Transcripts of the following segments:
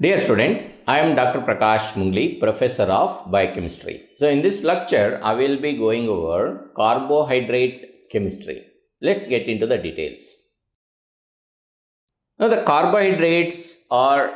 Dear student, I am Dr. Prakash Mungli, Professor of Biochemistry. So in this lecture, I will be going over carbohydrate chemistry. Let's get into the details. Now the carbohydrates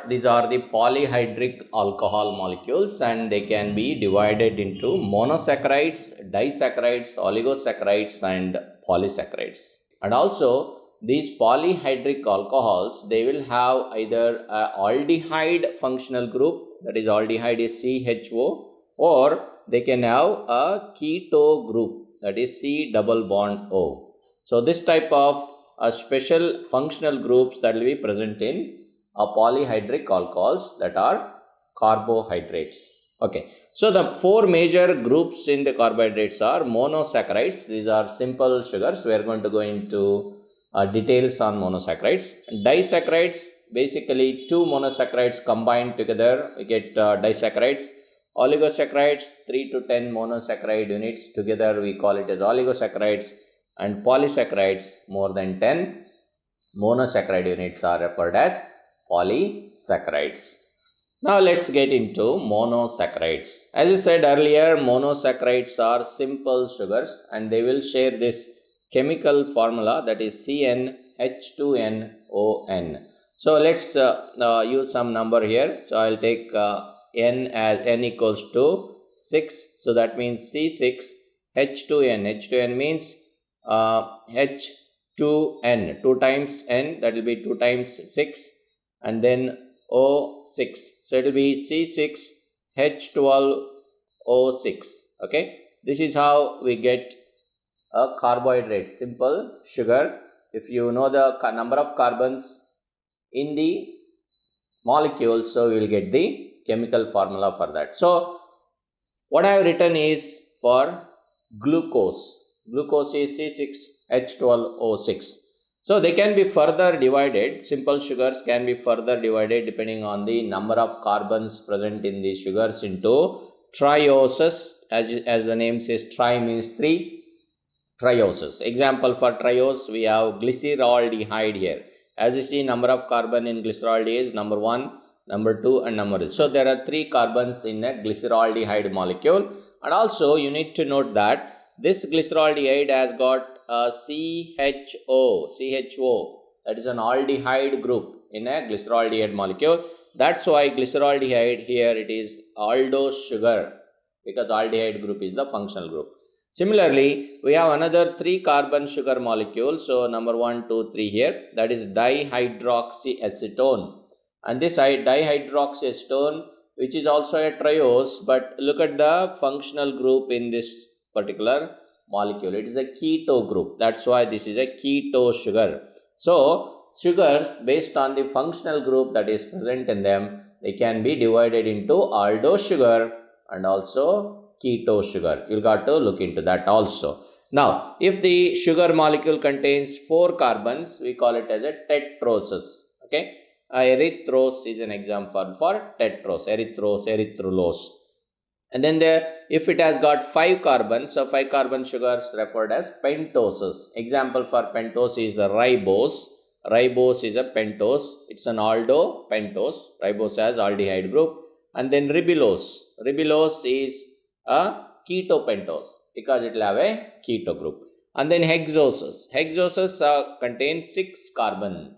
these are the polyhydric alcohol molecules, and they can be divided into monosaccharides, disaccharides, oligosaccharides and polysaccharides. And also these polyhydric alcohols, they will have either a aldehyde functional group, that is aldehyde is CHO, or they can have a keto group, that is C double bond O. So this type of special functional groups that will be present in polyhydric alcohols, that are carbohydrates. Okay, so the four major groups in the carbohydrates are monosaccharides. These are simple sugars. We are going to go into details on monosaccharides. Disaccharides, basically two monosaccharides combined together, we get disaccharides. Oligosaccharides, 3 to 10 monosaccharide units together, we call it as oligosaccharides. And polysaccharides, more than 10 monosaccharide units are referred as polysaccharides. Now let's get into monosaccharides. As I said earlier, monosaccharides are simple sugars and they will share this chemical formula, that is CnH2nOn. So let's use some number here. So I'll take n as n equals to 6. So that means C6H2n. H2n means H2n, 2 times n, that will be 2 times 6, and then O6. So it will be C6H12O6. Okay, this is how we get a carbohydrate, simple sugar. If you know the number of carbons in the molecule, so we will get the chemical formula for that. So what I have written is for glucose. Glucose is C6H12O6. So they can be further divided. Simple sugars can be further divided depending on the number of carbons present in the sugars into trioses. As the name says, tri means 3. Trioses. Example for triose, we have glyceraldehyde here. As you see, number of carbon in glyceraldehyde is number 1, number 2 and number 3. So there are 3 carbons in a glyceraldehyde molecule. And also you need to note that this glyceraldehyde has got a CHO, that is an aldehyde group in a glyceraldehyde molecule. That's why glyceraldehyde here it is aldose sugar, because aldehyde group is the functional group. Similarly, we have another 3 carbon sugar molecule. So number 1, 2, 3 here, that is dihydroxyacetone. And this dihydroxyacetone, which is also a triose, but look at the functional group in this particular molecule. It is a keto group. That's why this is a keto sugar. So sugars, based on the functional group that is present in them, they can be divided into aldose sugar and also keto sugar. You got to look into that also. Now, if the sugar molecule contains 4 carbons, we call it as a tetroses. Okay, erythrose is an example for tetrose, erythrose, erythrulose. And then if it has got 5 carbons, so 5 carbon sugars referred as pentoses. Example for pentose is ribose. Ribose is a pentose. It's an aldo pentose. Ribose has aldehyde group. And then ribulose. Ribulose is a ketopentose because it will have a keto group. And then hexoses. Hexoses contain 6 carbon.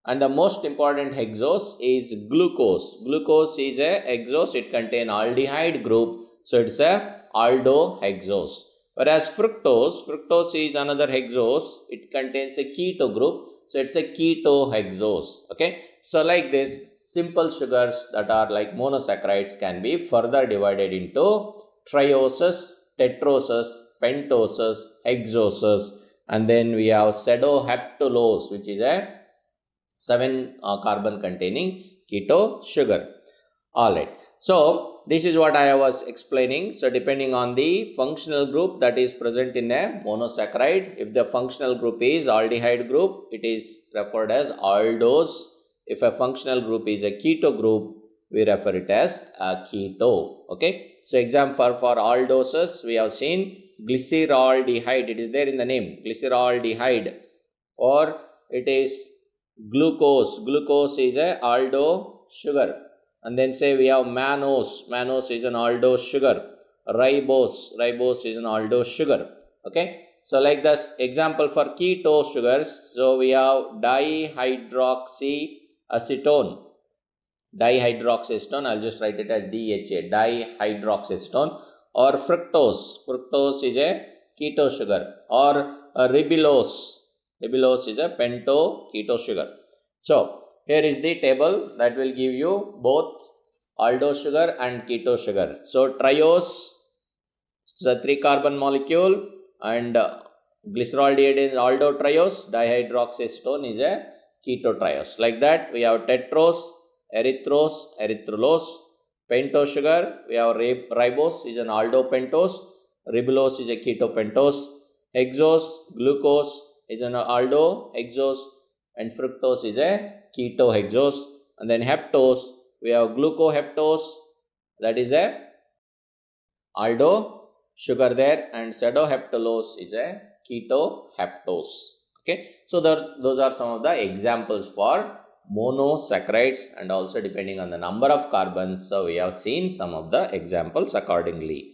And the most important hexose is glucose. Glucose is a hexose. It contains aldehyde group. So it's a aldohexose. Whereas fructose is another hexose. It contains a keto group. So it's a ketohexose. Okay. So like this, simple sugars that are like monosaccharides can be further divided into trioses, tetroses, pentoses, hexoses, and then we have pseudoheptulose, which is a 7 carbon containing keto sugar. Alright, so this is what I was explaining. So depending on the functional group that is present in a monosaccharide, if the functional group is aldehyde group, it is referred as aldose. If a functional group is a keto group, we refer it as a keto. Okay, so example for aldoses, we have seen glyceraldehyde. It is there in the name, glyceraldehyde, or it is glucose. Glucose is a aldo sugar. And then say we have mannose. Mannose is an aldose sugar. Ribose. Ribose is an aldose sugar. Okay. So like this example for keto sugars. So we have dihydroxyacetone. Dihydroxyacetone. I'll just write it as DHA. Dihydroxyacetone. Or fructose. Fructose is a keto sugar. Or ribulose. Ribulose is a pento keto sugar. So here is the table that will give you both aldose sugar and keto sugar. So triose is a 3-carbon molecule, and glyceraldehyde is aldotriose. Dihydroxyacetone is a ketotriose. Like that, we have tetrose, erythrose, erythrulose. Pentose sugar, we have ribose is an aldopentose. Ribulose is a ketopentose. Hexose, glucose is an aldohexose, and fructose is a ketohexose. And then heptose, we have glucoheptose, that is a aldo sugar there, and pseudoheptulose is a ketoheptose. Okay, so those are some of the examples for monosaccharides, and also depending on the number of carbons. So we have seen some of the examples accordingly.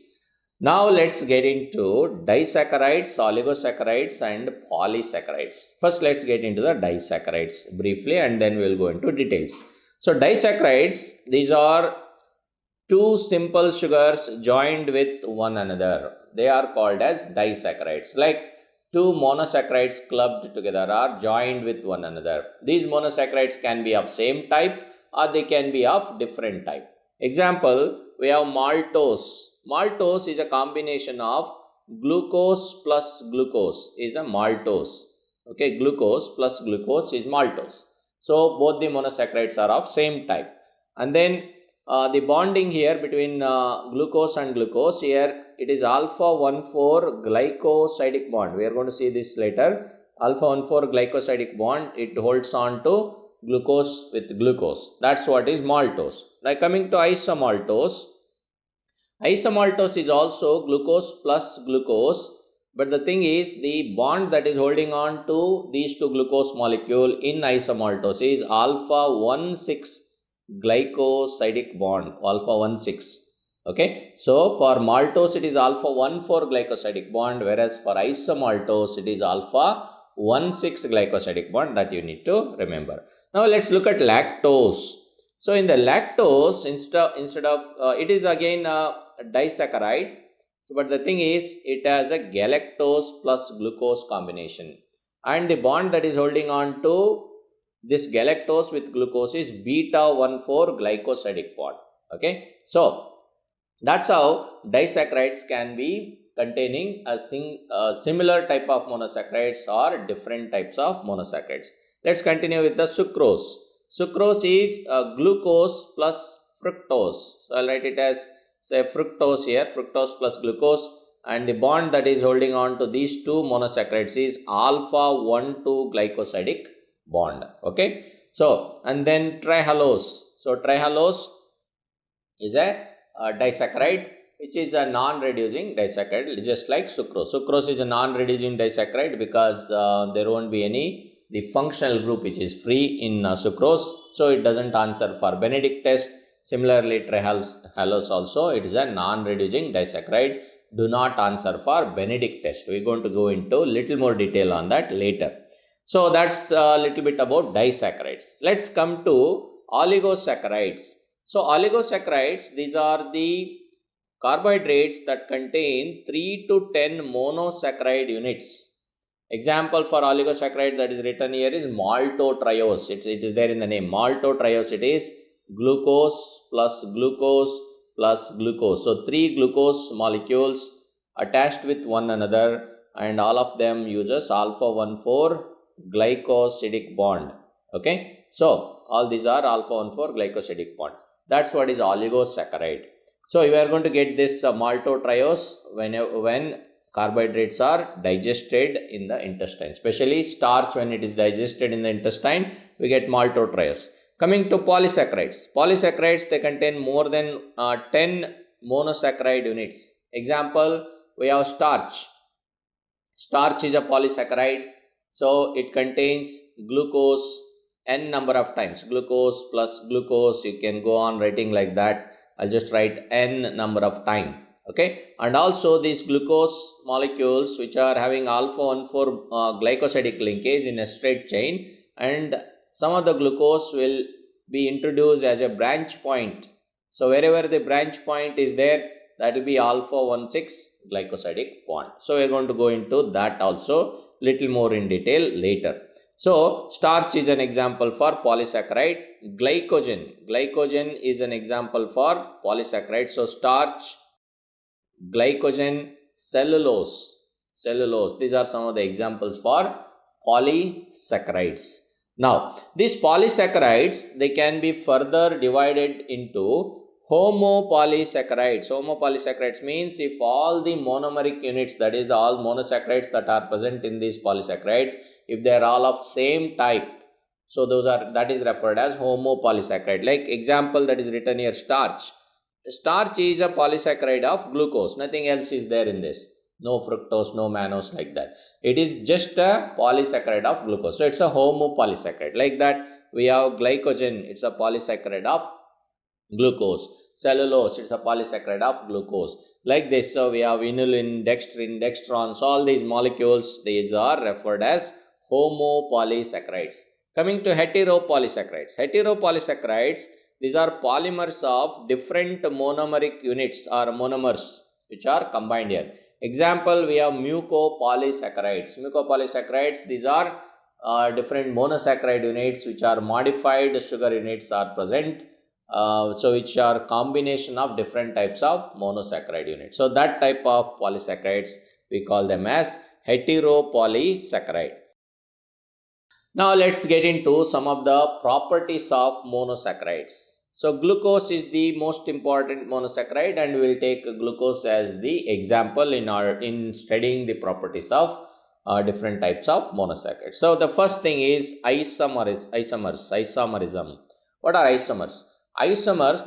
Now let's get into disaccharides, oligosaccharides and polysaccharides. First let's get into the disaccharides briefly, and then we will go into details. So disaccharides, these are two simple sugars joined with one another. They are called as disaccharides. Like two monosaccharides clubbed together or joined with one another. These monosaccharides can be of same type or they can be of different type. Example, we have maltose. Maltose is a combination of glucose plus glucose is a maltose. Okay, glucose plus glucose is maltose. So both the monosaccharides are of same type. And then the bonding here between glucose and glucose, here it is alpha-1,4 glycosidic bond. We are going to see this later. Alpha-1,4 glycosidic bond, it holds on to glucose with glucose. That's what is maltose. Now coming to isomaltose. Isomaltose is also glucose plus glucose, but the thing is the bond that is holding on to these two glucose molecule in isomaltose is alpha-1,6 glycosidic bond, alpha-1,6. Okay, so for maltose it is alpha-1,4 glycosidic bond, whereas for isomaltose it is alpha-1,6 glycosidic bond, that you need to remember. Now let's look at lactose. So in the lactose, instead of it is again a disaccharide. So but the thing is it has a galactose plus glucose combination, and the bond that is holding on to this galactose with glucose is beta-1,4 glycosidic bond. Okay, so that's how disaccharides can be containing a similar type of monosaccharides or different types of monosaccharides. Let's continue with the sucrose. Sucrose is glucose plus fructose. So I'll write it as, say, fructose here, fructose plus glucose, and the bond that is holding on to these two monosaccharides is alpha-1,2 glycosidic bond. Okay, so and then trihalose. So trihalose is a disaccharide which is a non-reducing disaccharide, just like sucrose. Sucrose is a non-reducing disaccharide because there won't be the functional group which is free in sucrose, so it doesn't answer for Benedict test. Similarly, trihalose also, it is a non-reducing disaccharide, do not answer for Benedict test. We're going to go into little more detail on that later. So that's a little bit about disaccharides. Let's come to oligosaccharides. So oligosaccharides, these are the carbohydrates that contain 3 to 10 monosaccharide units. Example for oligosaccharide that is written here is maltotriose. It is there in the name. Maltotriose, it is glucose plus glucose plus glucose. So 3 glucose molecules attached with one another, and all of them uses alpha-1,4 glycosidic bond. Okay, so all these are alpha-1,4 glycosidic bond. That's what is oligosaccharide. So you are going to get this maltotriose when carbohydrates are digested in the intestine, especially starch. When it is digested in the intestine, we get maltotriose. Coming to polysaccharides. Polysaccharides, they contain more than 10 monosaccharide units. Example, we have starch. Starch is a polysaccharide. So it contains glucose n number of times. Glucose plus glucose, you can go on writing like that. I'll just write n number of time. Okay, and also these glucose molecules which are having alpha 1,4 glycosidic linkage in a straight chain, and some of the glucose will be introduced as a branch point. So wherever the branch point is there, that will be alpha 1,6 glycosidic bond. So we are going to go into that also little more in detail later. So starch is an example for polysaccharide. Glycogen is an example for polysaccharide. So starch, glycogen, cellulose. These are some of the examples for polysaccharides. Now, these polysaccharides, they can be further divided into homopolysaccharides. Homopolysaccharides means if all the monomeric units, that is all monosaccharides that are present in these polysaccharides, if they are all of same type, so that is referred as homopolysaccharide. Like example that is written here, starch. Starch is a polysaccharide of glucose. Nothing else is there in this. No fructose, no mannose, like that. It is just a polysaccharide of glucose. So it's a homopolysaccharide. Like that, we have glycogen. It's a polysaccharide of glucose. Cellulose, it's a polysaccharide of glucose. Like this, so we have inulin, dextrin, dextrons. All these molecules, these are referred as homopolysaccharides. Coming to heteropolysaccharides. Heteropolysaccharides, these are polymers of different monomeric units or monomers which are combined here. Example, we have mucopolysaccharides. Mucopolysaccharides, these are different monosaccharide units which are modified sugar units are present. So which are combination of different types of monosaccharide units. So that type of polysaccharides, we call them as heteropolysaccharide. Now let's get into some of the properties of monosaccharides. So glucose is the most important monosaccharide, and we will take glucose as the example in studying the properties of different types of monosaccharides. So the first thing is isomerism. What are isomers? Isomers,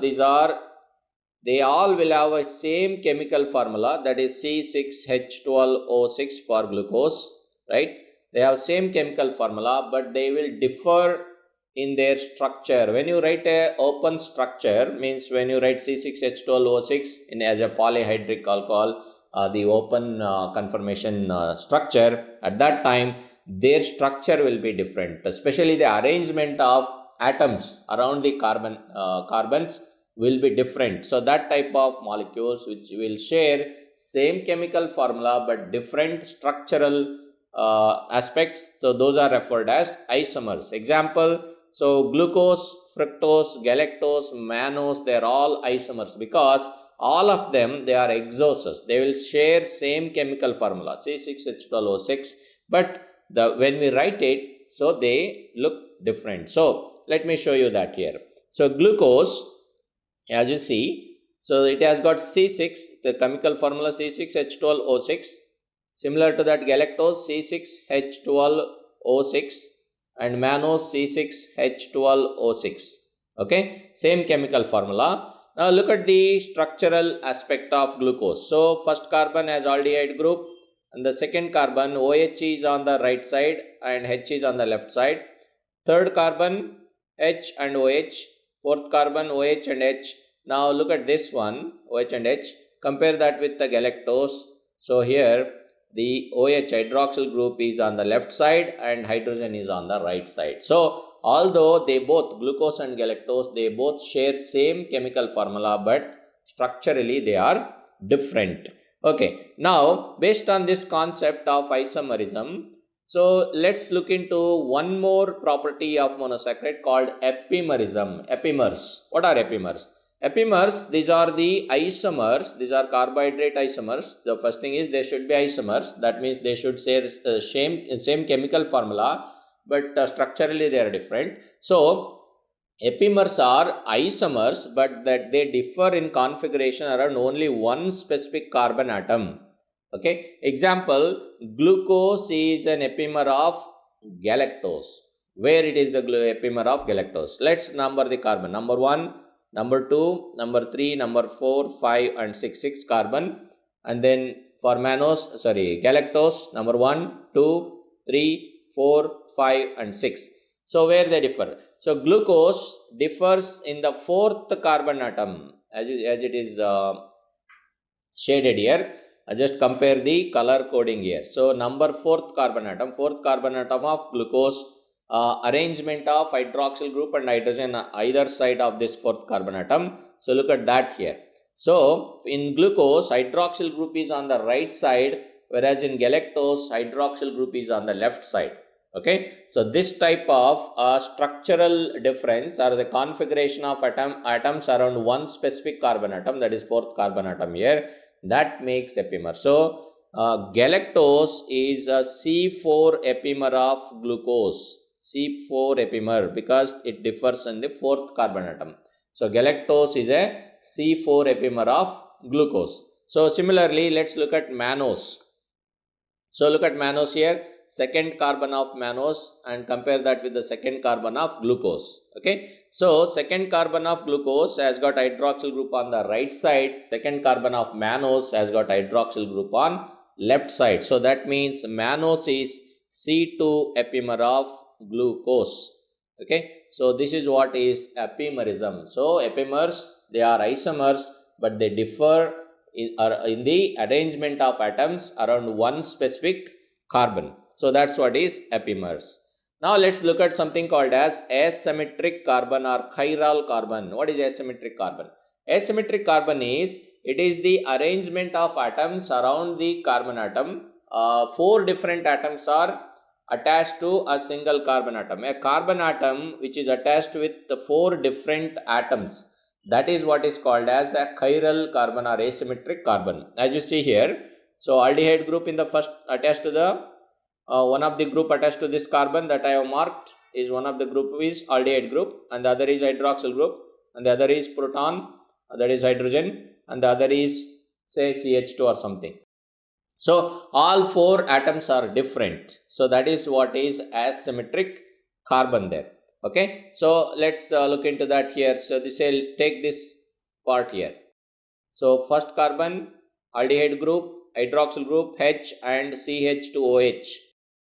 they all will have a same chemical formula, that is C6H12O6 for glucose, right? They have same chemical formula, but they will differ in their structure. When you write a open structure, means when you write C6H12O6 as a polyhydric alcohol, the open conformation structure, at that time their structure will be different, especially the arrangement of atoms around the carbons will be different. So that type of molecules which will share same chemical formula but different structural aspects, so those are referred as isomers. Example, so glucose, fructose, galactose, mannose, they are all isomers because all of them, they are exoses. They will share same chemical formula, C6H12O6, but when we write it, so they look different. So let me show you that here. So glucose, as you see, so it has got C6, the chemical formula C6H12O6. Similar to that, galactose C6H12O6 and mannose C6H12O6. Okay, same chemical formula. Now look at the structural aspect of glucose. So first carbon has aldehyde group, and the second carbon OH is on the right side and H is on the left side. Third carbon H and OH, fourth carbon OH and H. Now look at this one, OH and H. Compare that with the galactose. So here the OH hydroxyl group is on the left side and hydrogen is on the right side. So although they both, glucose and galactose, they both share same chemical formula, but structurally they are different. Okay, now based on this concept of isomerism, so let's look into one more property of monosaccharide called epimerism. Epimers. What are epimers? Epimers, these are the isomers. These are carbohydrate isomers. The first thing is they should be isomers. That means they should share same chemical formula, but structurally they are different. So epimers are isomers, but that they differ in configuration around only one specific carbon atom. Okay, example, glucose is an epimer of galactose. Where it is the epimer of galactose? Let's number the carbon. Number 1, number 2, number 3, number 4, 5 and 6 carbon. And then for galactose, number 1, 2, 3, 4, 5 and 6. So where they differ? So glucose differs in the fourth carbon atom as it is shaded here. Just compare the color coding here. So number fourth carbon atom of glucose, arrangement of hydroxyl group and hydrogen either side of this fourth carbon atom. So look at that here. So in glucose, hydroxyl group is on the right side, whereas in galactose, hydroxyl group is on the left side. Okay, so this type of structural difference or the configuration of atoms around one specific carbon atom, that is fourth carbon atom here, that makes epimer. So galactose is a C4 epimer of glucose, C4 epimer, because it differs in the fourth carbon atom. So galactose is a C4 epimer of glucose. So similarly, let's look at mannose. So look at mannose here, second carbon of mannose, and compare that with the second carbon of glucose. Okay, so second carbon of glucose has got hydroxyl group on the right side, second carbon of mannose has got hydroxyl group on left side. So that means mannose is C2 epimer of glucose. Okay, so this is what is epimerism. So epimers, they are isomers, but they differ in the arrangement of atoms around one specific carbon. So that's what is epimers. Now let's look at something called as asymmetric carbon or chiral carbon. What is asymmetric carbon? Asymmetric carbon is, it is the arrangement of atoms around the carbon atom. Four different atoms are attached to a single carbon atom. A carbon atom which is attached with the four different atoms, that is what is called as a chiral carbon or asymmetric carbon. As you see here, so aldehyde group in the first attached to the one of the group attached to this carbon that I have marked is one of the group is aldehyde group, and the other is hydroxyl group, and the other is proton, that is hydrogen, and the other is say CH2 or something. So all four atoms are different. So that is what is asymmetric carbon there. Okay, so let's look into that here. So this will take this part here. So first carbon, aldehyde group, hydroxyl group, H and CH2OH.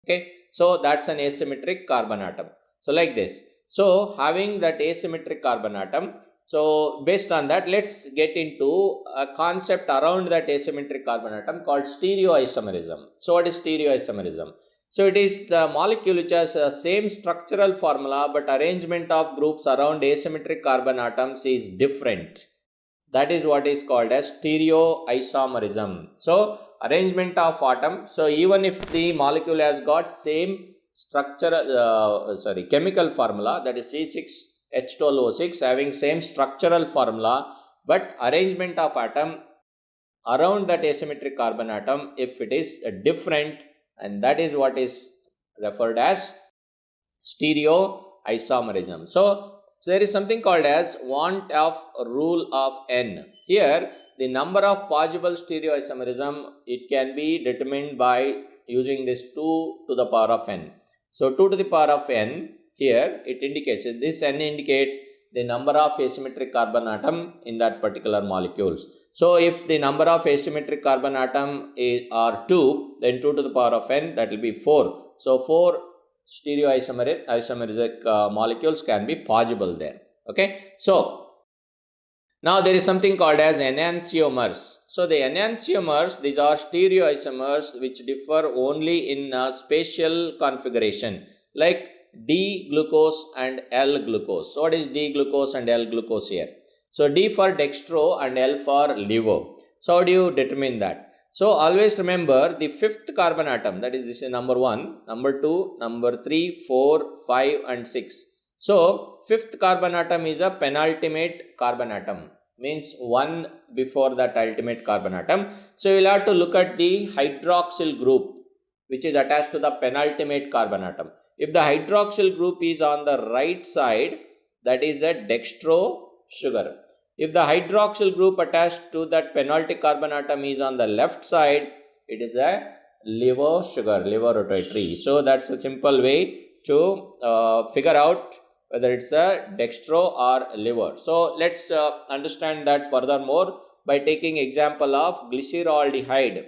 Okay, so that's an asymmetric carbon atom. So like this. So having that asymmetric carbon atom, so based on that, let's get into a concept around that asymmetric carbon atom called stereoisomerism. So what is stereoisomerism? So it is the molecule which has the same structural formula, but arrangement of groups around asymmetric carbon atoms is different. That is what is called as stereoisomerism. So arrangement of atom. So even if the molecule has got same structural, chemical formula, that is C6H12O6 having same structural formula, but arrangement of atom around that asymmetric carbon atom, if it is different, and that is what is referred as stereoisomerism. So there is something called as want of rule of n. Here the number of possible stereoisomerism, it can be determined by using this 2 to the power of n. So 2 to the power of n, here it indicates, this n indicates the number of asymmetric carbon atom in that particular molecules. So if the number of asymmetric carbon atom are 2, then 2 to the power of n, that will be 4. So 4 stereoisomeric molecules can be possible there. Okay, so now there is something called as enantiomers. So the enantiomers, these are stereoisomers which differ only in spatial configuration, like D-glucose and L-glucose. So what is D-glucose and L-glucose here? So D for dextro and L for levo. So how do you determine that? So always remember the fifth carbon atom, that is, this is number 1, number 2, number 3, 4, 5 and 6. So fifth carbon atom is a penultimate carbon atom, means one before that ultimate carbon atom. So you will have to look at the hydroxyl group which is attached to the penultimate carbon atom. If the hydroxyl group is on the right side, that is a dextro sugar. If the hydroxyl group attached to that penultimate carbon atom is on the left side, it is a levo sugar, levo rotatory. So that's a simple way to figure out whether it's a dextro or levo. So let's understand that furthermore by taking example of glyceraldehyde.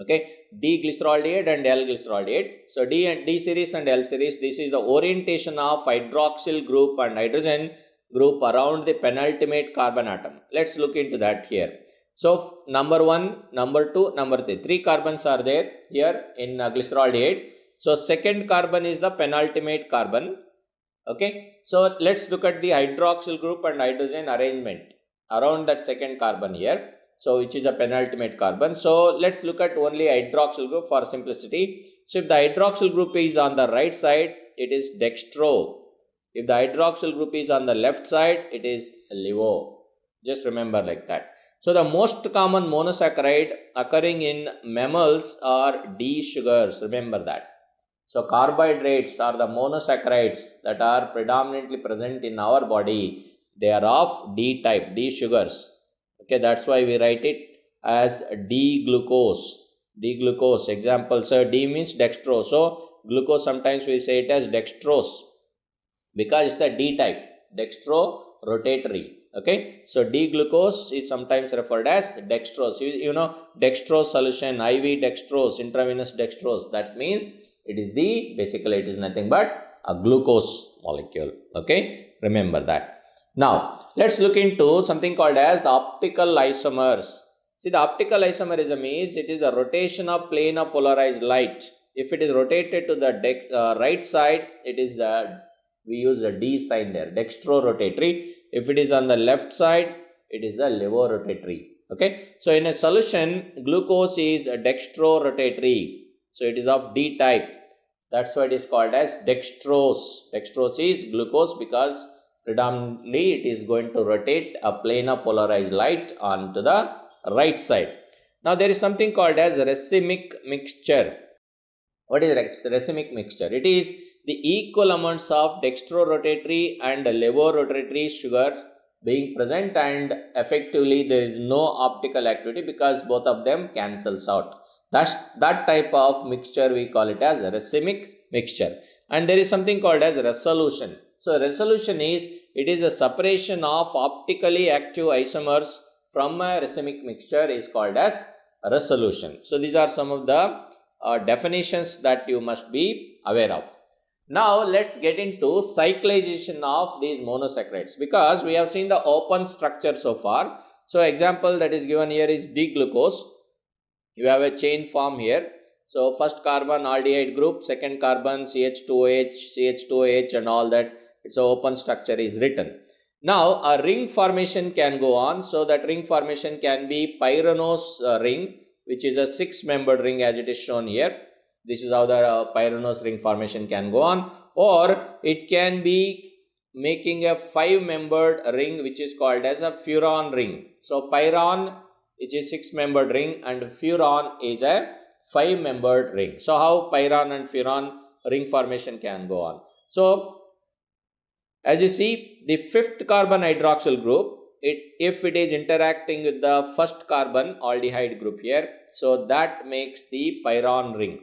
Okay, D-glyceraldehyde and L-glyceraldehyde. So D and D series and L series, this is the orientation of hydroxyl group and hydrogen group around the penultimate carbon atom. Let's look into that here. So number 1, number 2, number 3. 3 carbons are there here in glyceraldehyde. So second carbon is the penultimate carbon. Okay, so let's look at the hydroxyl group and hydrogen arrangement around that second carbon here. So which is a penultimate carbon. So let's look at only hydroxyl group for simplicity. So if the hydroxyl group is on the right side, it is dextro. If the hydroxyl group is on the left side, it is levo. Just remember like that. So the most common monosaccharide occurring in mammals are D sugars. Remember that. So carbohydrates are the monosaccharides that are predominantly present in our body. They are of D type, D sugars. Okay, that's why we write it as D-glucose. D-glucose. Example, so D means dextrose. So glucose sometimes we say it as dextrose because it's a D type, dextro-rotatory. Okay, so D-glucose is sometimes referred as dextrose. You know, dextrose solution, IV dextrose, intravenous dextrose. That means it is basically it is nothing but a glucose molecule. Okay, remember that. Now, let's look into something called as optical isomers. See, the optical isomerism is, it is the rotation of plane of polarized light. If it is rotated to the right side, it is we use a D sign there, dextro-rotatory. If it is on the left side, it is a levo-rotatory. Okay, so in a solution, glucose is a dextro-rotatory. So it is of D type. That's why it is called as dextrose. Dextrose is glucose because predominantly it is going to rotate a plane of polarized light onto the right side. Now there is something called as racemic mixture. What is racemic mixture? It is the equal amounts of dextro-rotatory and levo-rotatory sugar being present, and effectively there is no optical activity because both of them cancels out. That type of mixture we call it as a racemic mixture. And there is something called as resolution. So resolution is, it is a separation of optically active isomers from a racemic mixture is called as resolution. So these are some of the definitions that you must be aware of. Now let's get into cyclization of these monosaccharides, because we have seen the open structure so far. So example that is given here is D-glucose. You have a chain form here. So first carbon aldehyde group, second carbon CH2OH, CH2OH and all that. It's an open structure is written. Now a ring formation can go on. So that ring formation can be pyranose ring, which is a 6-membered ring as it is shown here. This is how the pyranose ring formation can go on. Or it can be making a 5-membered ring which is called as a furan ring. So pyran, which is 6-membered ring, and furan is a 5-membered ring. So how pyran and furan ring formation can go on. So as you see, the 5th carbon hydroxyl group, if it is interacting with the first carbon aldehyde group here, so that makes the pyran ring.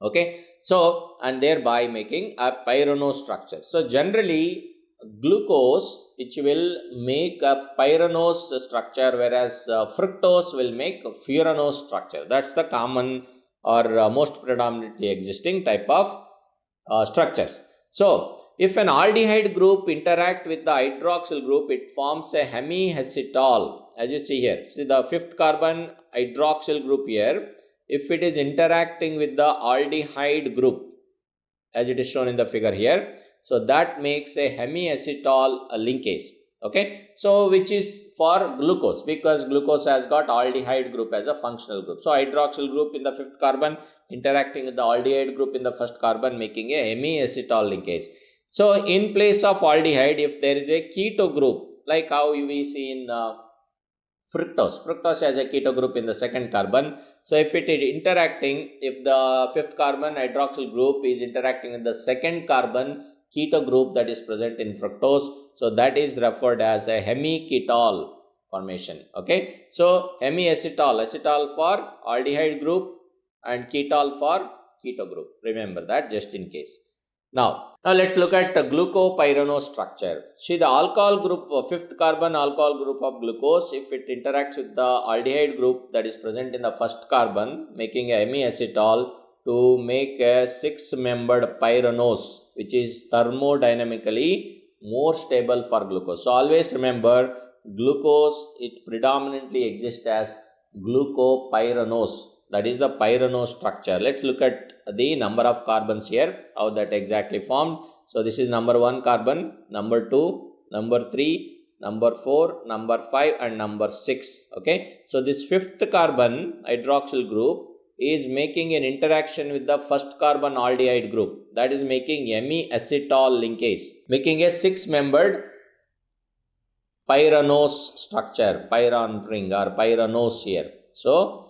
Okay, so and thereby making a pyranose structure. So generally glucose, which will make a pyranose structure, whereas fructose will make a furanose structure. That's the common or most predominantly existing type of structures. So if an aldehyde group interact with the hydroxyl group, it forms a hemiacetal. As you see here, see the 5th carbon hydroxyl group here. If it is interacting with the aldehyde group, as it is shown in the figure here, so that makes a hemiacetal linkase. Okay, so which is for glucose, because glucose has got aldehyde group as a functional group. So hydroxyl group in the 5th carbon interacting with the aldehyde group in the first carbon, making a hemiacetal linkase. So in place of aldehyde, if there is a keto group, like how we see in fructose has a keto group in the 2nd carbon. So if it is interacting, if the 5th carbon hydroxyl group is interacting with the 2nd carbon keto group that is present in fructose, so that is referred as a hemiketal formation. Okay, so hemiacetal, acetal for aldehyde group and ketal for keto group. Remember that just in case. Now let's look at the glucopyranose structure. See the alcohol group, fifth carbon alcohol group of glucose, if it interacts with the aldehyde group that is present in the first carbon, making a hemiacetal to make a 6-membered pyranose, which is thermodynamically more stable for glucose. So always remember, glucose, it predominantly exists as glucopyranose. That is the pyranose structure. Let's look at the number of carbons here, how that exactly formed. So this is number 1 carbon, number 2, number 3, number 4, number 5 and number 6. Okay, so this fifth carbon hydroxyl group is making an interaction with the first carbon aldehyde group, that is making hemiacetal linkage, making a 6-membered pyranose structure, pyran ring or pyranose here. So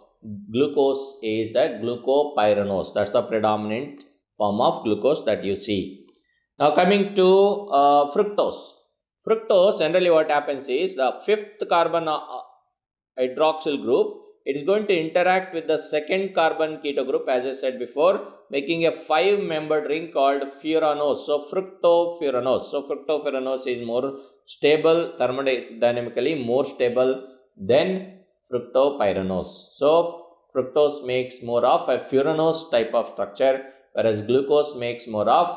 glucose is a glucopyranose. That's the predominant form of glucose that you see. Now coming to fructose. Fructose, generally what happens is the fifth carbon hydroxyl group, it is going to interact with the second carbon keto group, as I said before, making a 5-membered ring called furanose. So fructofuranose. So fructofuranose is more stable, thermodynamically more stable than fructopyranose. So fructose makes more of a furanose type of structure, whereas glucose makes more of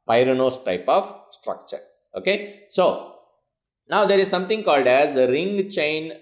pyranose type of structure. Okay, so now there is something called as ring chain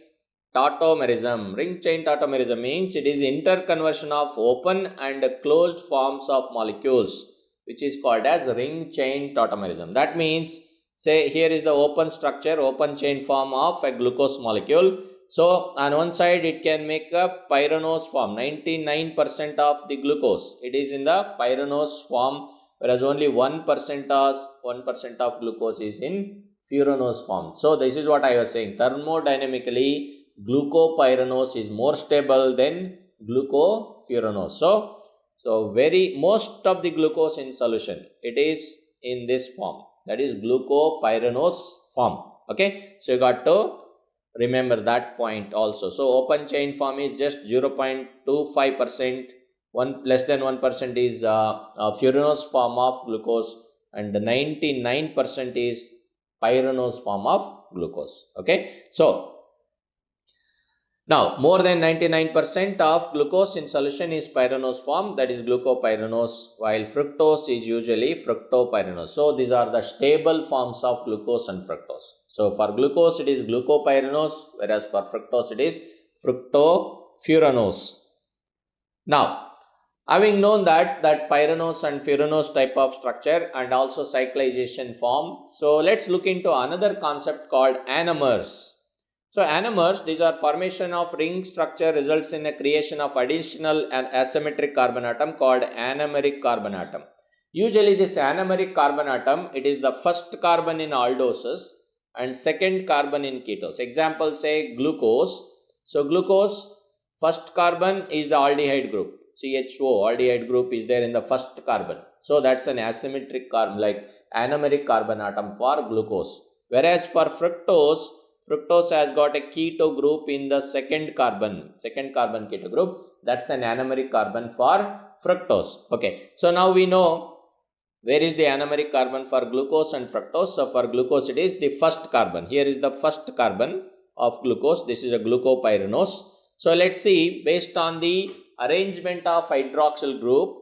tautomerism. Ring chain tautomerism means it is interconversion of open and closed forms of molecules, which is called as ring chain tautomerism. That means, say here is the open structure, open chain form of a glucose molecule. So on one side it can make a pyranose form, 99% of the glucose, it is in the pyranose form, whereas only 1% of glucose is in furanose form. So this is what I was saying, thermodynamically glucopyranose is more stable than glucofuranose. So most of the glucose in solution, it is in this form, that is glucopyranose form. Okay, so you got to remember that point also. So open chain form is just 0.25%, less than 1% is furanose form of glucose, and 99% is pyranose form of glucose. Okay, so now more than 99% of glucose in solution is pyranose form, that is glucopyranose, while fructose is usually fructopyranose. So these are the stable forms of glucose and fructose. So for glucose it is glucopyranose, whereas for fructose it is fructofuranose. Now having known that pyranose and furanose type of structure and also cyclization form, so let's look into another concept called anomers. So anomers, these are formation of ring structure results in a creation of additional and asymmetric carbon atom called anomeric carbon atom. Usually this anomeric carbon atom, it is the first carbon in aldoses and second carbon in ketos. Example, say glucose. So glucose, first carbon is the aldehyde group, CHO, aldehyde group is there in the first carbon. So that's an asymmetric carbon, like anomeric carbon atom for glucose. Whereas for fructose has got a keto group in the second carbon keto group. That's an anomeric carbon for fructose. Okay, so now we know where is the anomeric carbon for glucose and fructose. So for glucose it is the first carbon. Here is the first carbon of glucose. This is a glucopyranose. So let's see, based on the arrangement of hydroxyl group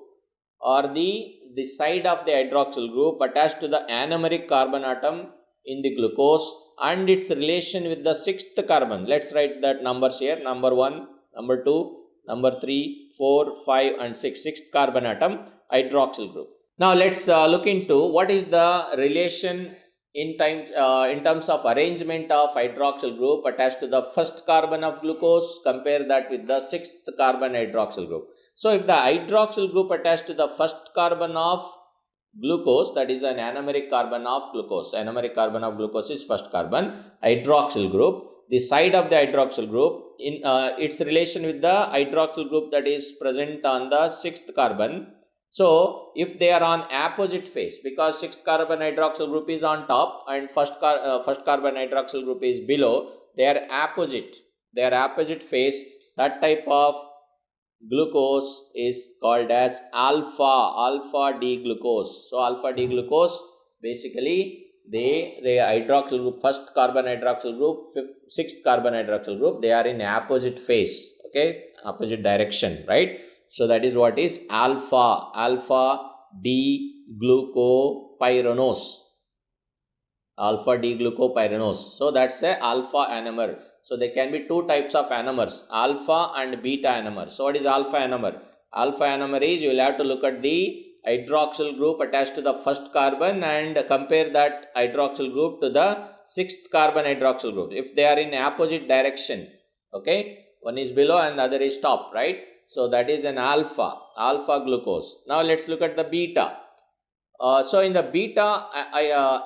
or the side of the hydroxyl group attached to the anomeric carbon atom in the glucose and its relation with the sixth carbon. Let's write that numbers here, number 1, number 2, number 3, 4, 5 and 6, sixth carbon atom hydroxyl group. Now let's look into what is the relation in terms of arrangement of hydroxyl group attached to the first carbon of glucose. Compare that with the sixth carbon hydroxyl group. So if the hydroxyl group attached to the first carbon of glucose, that is an anomeric carbon of glucose. Anomeric carbon of glucose is first carbon hydroxyl group. The side of the hydroxyl group in its relation with the hydroxyl group that is present on the sixth carbon. So if they are on opposite phase, because sixth carbon hydroxyl group is on top and first carbon hydroxyl group is below, they are opposite phase. That type of glucose is called as alpha D-glucose. So alpha D-glucose, basically the hydroxyl group, first carbon hydroxyl group, sixth carbon hydroxyl group, they are in opposite phase, okay, opposite direction, right? So that is what is alpha D-glucopyranose. Alpha D-glucopyranose. So that's a alpha anomer. So there can be two types of anomers, alpha and beta anomer. So what is alpha anomer? Alpha anomer is, you will have to look at the hydroxyl group attached to the first carbon and compare that hydroxyl group to the sixth carbon hydroxyl group. If they are in opposite direction, okay, one is below and the other is top, right? So that is an alpha glucose. Now let's look at the beta. So in the beta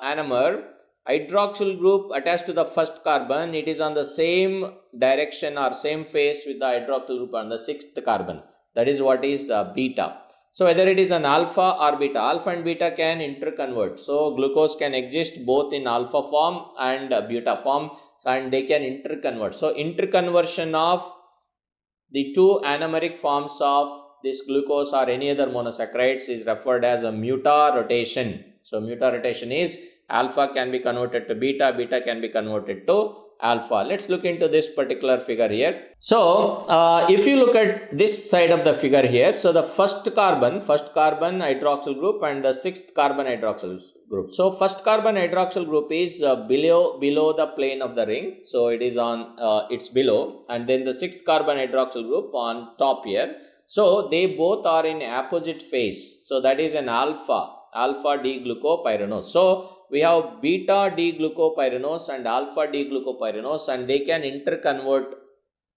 anomer, hydroxyl group attached to the first carbon, it is on the same direction or same phase with the hydroxyl group on the sixth carbon. That is what is beta. So whether it is an alpha or beta, alpha and beta can interconvert. So glucose can exist both in alpha form and beta form, and they can interconvert. So interconversion of the two anomeric forms of this glucose or any other monosaccharides is referred as a mutarotation. So mutarotation is alpha can be converted to beta, beta can be converted to alpha. Let's look into this particular figure here. So if you look at this side of the figure here, so the first carbon hydroxyl group and the sixth carbon hydroxyl group. So first carbon hydroxyl group is below the plane of the ring. So it is on it's below, and then the sixth carbon hydroxyl group on top here. So they both are in opposite phase. So that is an alpha D-glucopyranose. So we have beta D-glucopyranose and alpha D-glucopyranose, and they can interconvert.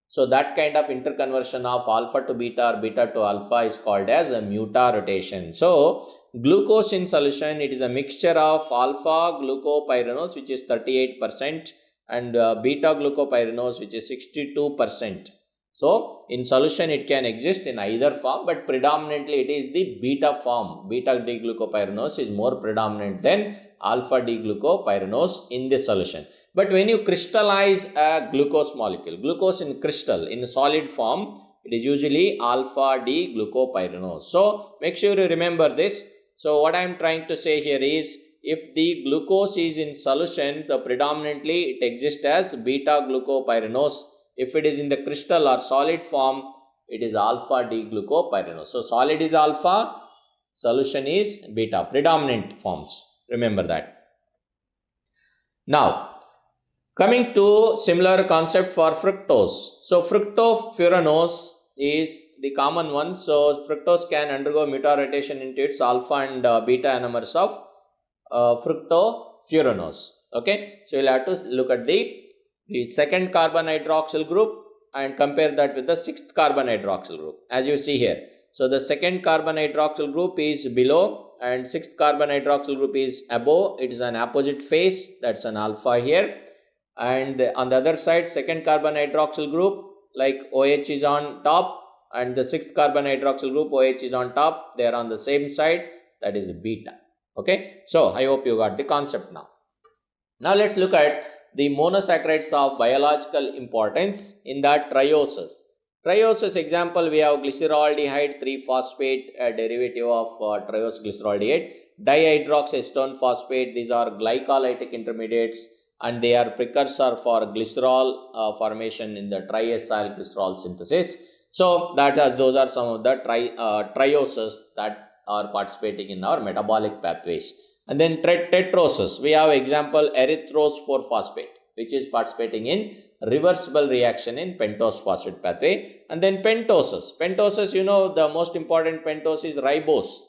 So that kind of interconversion of alpha to beta or beta to alpha is called as a mutarotation. So glucose in solution, it is a mixture of alpha glucopyranose, which is 38%, and beta glucopyranose, which is 62%. So in solution it can exist in either form, but predominantly it is the beta form. Beta D-glucopyranose is more predominant than alpha D-glucopyranose in the solution. But when you crystallize a glucose molecule, glucose in crystal, in solid form, it is usually alpha D-glucopyranose. So make sure you remember this. So what I am trying to say here is, if the glucose is in solution, the predominantly it exists as beta glucopyranose. If it is in the crystal or solid form, it is alpha D-glucopyranose. So solid is alpha, solution is beta, predominant forms. Remember that. Now, coming to similar concept for fructose. So fructofuranose is the common one. So fructose can undergo mutarotation into its alpha and beta anomers of fructofuranose. Okay, so you'll have to look at the second carbon hydroxyl group and compare that with the sixth carbon hydroxyl group, as you see here. So the second carbon hydroxyl group is below and sixth carbon hydroxyl group is above. It is an opposite phase, that's an alpha here. And on the other side, second carbon hydroxyl group, like OH is on top, and the sixth carbon hydroxyl group, OH is on top. They are on the same side, that is beta. Okay, so I hope you got the concept now. Now let's look at the monosaccharides of biological importance in the trioses. Trioses example, we have glyceraldehyde 3-phosphate, a derivative of triose glyceraldehyde, dihydroxyacetone phosphate. These are glycolytic intermediates and they are precursor for glycerol formation in the triacyl glycerol synthesis. So those are some of the trioses that are participating in our metabolic pathways. And then tetroses, we have example erythrose 4-phosphate, which is participating in reversible reaction in pentose phosphate pathway. And then pentoses, you know, the most important pentose is ribose,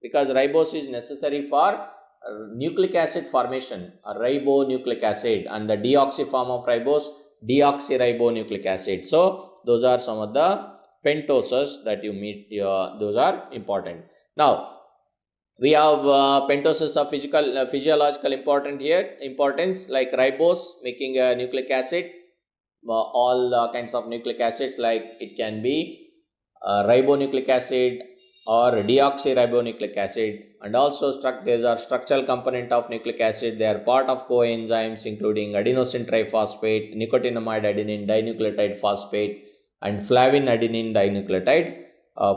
because ribose is necessary for nucleic acid formation, a ribonucleic acid, and the deoxy form of ribose, deoxyribonucleic acid. So those are some of the pentoses that you meet, those are important. Now we have pentoses of physiological importance, like ribose making a nucleic acid, all kinds of nucleic acids, like it can be ribonucleic acid or deoxyribonucleic acid, and also these are structural component of nucleic acid. They are part of coenzymes including adenosine triphosphate, nicotinamide adenine dinucleotide phosphate, and flavin adenine dinucleotide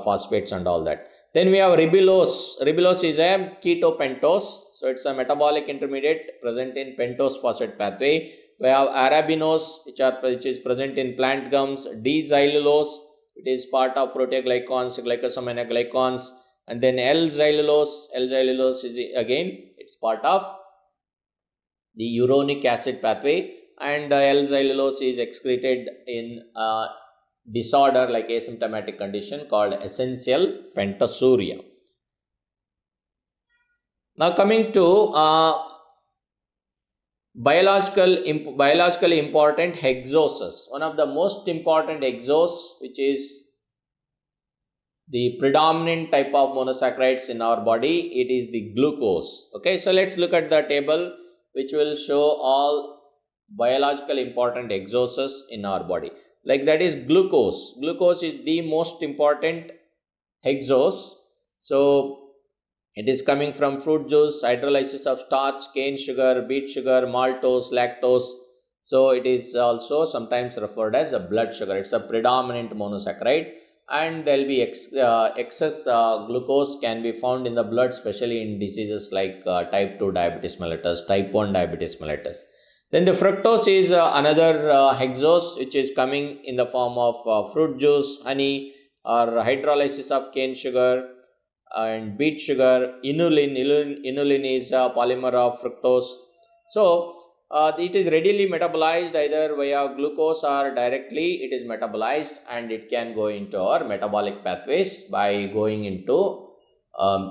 phosphates and all that. Then we have ribulose. Ribulose is a ketopentose. So it's a metabolic intermediate present in pentose phosphate pathway. We have arabinose, which is present in plant gums. D-xylulose, it is part of proteoglycans, glycosaminoglycans. And then L-xylulose. L-xylulose is again, it's part of the uronic acid pathway. And L-xylulose is excreted in disorder like asymptomatic condition called essential pentasuria. Now coming to biologically important hexoses. One of the most important hexose, which is the predominant type of monosaccharides in our body, it is the glucose. Okay, so let's look at the table which will show all biologically important hexoses in our body. Like that is glucose. Glucose is the most important hexose. So it is coming from fruit juice, hydrolysis of starch, cane sugar, beet sugar, maltose, lactose. So it is also sometimes referred as a blood sugar. It's a predominant monosaccharide, and there will be excess glucose can be found in the blood, especially in diseases like type 2 diabetes mellitus, type 1 diabetes mellitus. Then the fructose is another hexose, which is coming in the form of fruit juice, honey, or hydrolysis of cane sugar and beet sugar. Inulin is a polymer of fructose. So it is readily metabolized either via glucose or directly it is metabolized, and it can go into our metabolic pathways by going into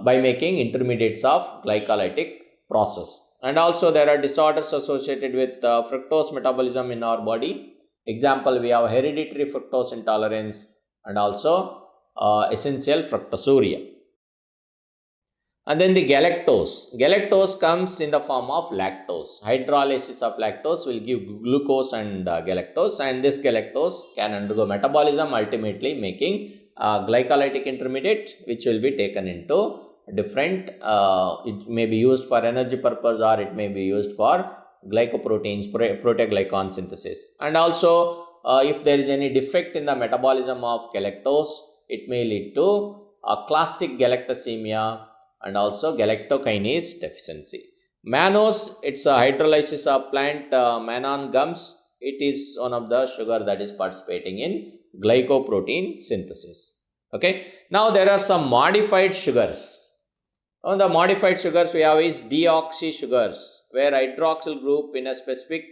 by making intermediates of glycolytic process. And also there are disorders associated with fructose metabolism in our body. Example, we have hereditary fructose intolerance and also essential fructosuria. And then the galactose. Galactose comes in the form of lactose. Hydrolysis of lactose will give glucose and galactose, and this galactose can undergo metabolism, ultimately making glycolytic intermediate, which will be taken into different, it may be used for energy purpose or it may be used for glycoproteins, proteoglycan synthesis. And also if there is any defect in the metabolism of galactose, it may lead to a classic galactosemia and also galactokinase deficiency. Mannose, it's a hydrolysis of plant mannan gums. It is one of the sugar that is participating in glycoprotein synthesis. Okay, now there are some modified sugars. On the modified sugars we have is deoxy sugars, where hydroxyl group in a specific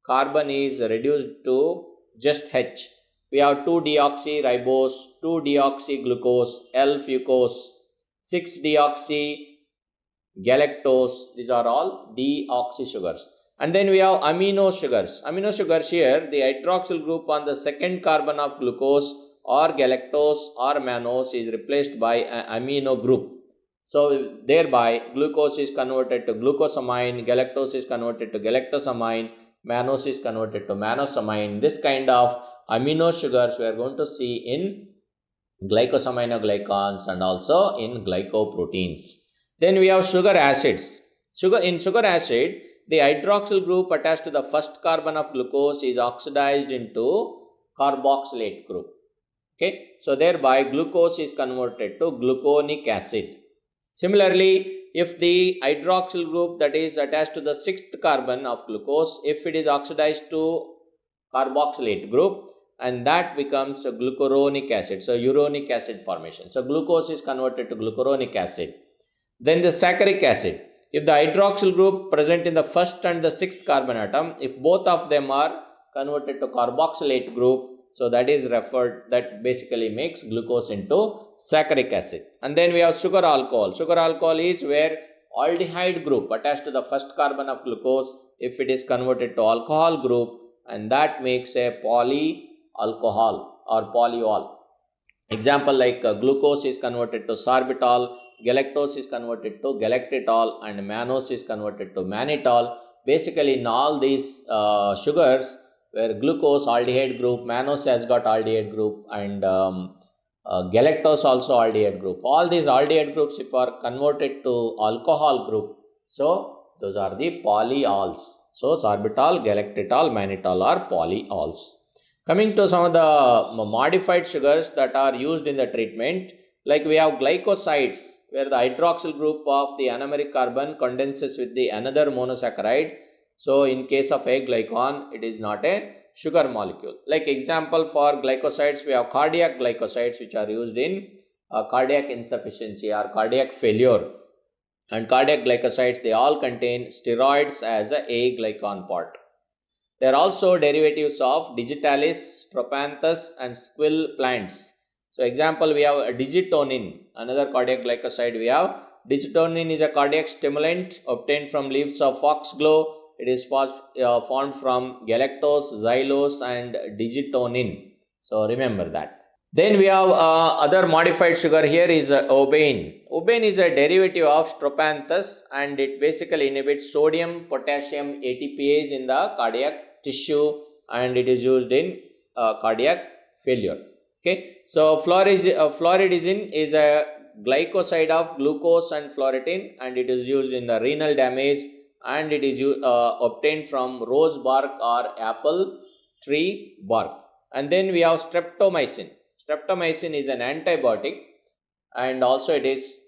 carbon is reduced to just H. We have 2-deoxyribose, 2-deoxyglucose, L-fucose, 6-deoxygalactose. These are all deoxy sugars. And then we have amino sugars. Amino sugars here, the hydroxyl group on the second carbon of glucose or galactose or mannose is replaced by an amino group. So thereby glucose is converted to glucosamine, galactose is converted to galactosamine, mannose is converted to mannosamine. This kind of amino sugars we are going to see in glycosaminoglycans and also in glycoproteins. Then we have sugar acids. In sugar acid, the hydroxyl group attached to the first carbon of glucose is oxidized into carboxylate group. Okay, so thereby glucose is converted to gluconic acid. Similarly, if the hydroxyl group that is attached to the sixth carbon of glucose, if it is oxidized to carboxylate group, and that becomes a glucuronic acid, so uronic acid formation. So glucose is converted to glucuronic acid. Then the saccharic acid. If the hydroxyl group present in the first and the sixth carbon atom, if both of them are converted to carboxylate group, so that is referred, that basically makes glucose into saccharic acid. And then we have sugar alcohol. Sugar alcohol is where aldehyde group attached to the first carbon of glucose, if it is converted to alcohol group, and that makes a polyalcohol or polyol. Example like glucose is converted to sorbitol, galactose is converted to galactitol, and mannose is converted to mannitol. Basically in all these sugars, where glucose aldehyde group, mannose has got aldehyde group, and galactose also aldehyde group. All these aldehyde groups, if are converted to alcohol group, so those are the polyols. So sorbitol, galactitol, mannitol are polyols. Coming to some of the modified sugars that are used in the treatment, like we have glycosides, where the hydroxyl group of the anomeric carbon condenses with the another monosaccharide. So in case of a glycon, it is not a sugar molecule. Like example for glycosides, we have cardiac glycosides, which are used in cardiac insufficiency or cardiac failure. And cardiac glycosides, they all contain steroids as a glycon part. They are also derivatives of digitalis, trophanthus and squill plants. So example, we have digitonin, another cardiac glycoside we have. Digitonin is a cardiac stimulant obtained from leaves of foxglove. It is formed from galactose, xylose and digitonin. So remember that. Then we have other modified sugar here is obein. Obein is a derivative of strophanthus and it basically inhibits sodium potassium ATPase in the cardiac tissue and it is used in cardiac failure. Okay, so fluoridazine is a glycoside of glucose and fluoretin and it is used in the renal damage and it is obtained from rose bark or apple tree bark. And then we have streptomycin. Streptomycin is an antibiotic and also it is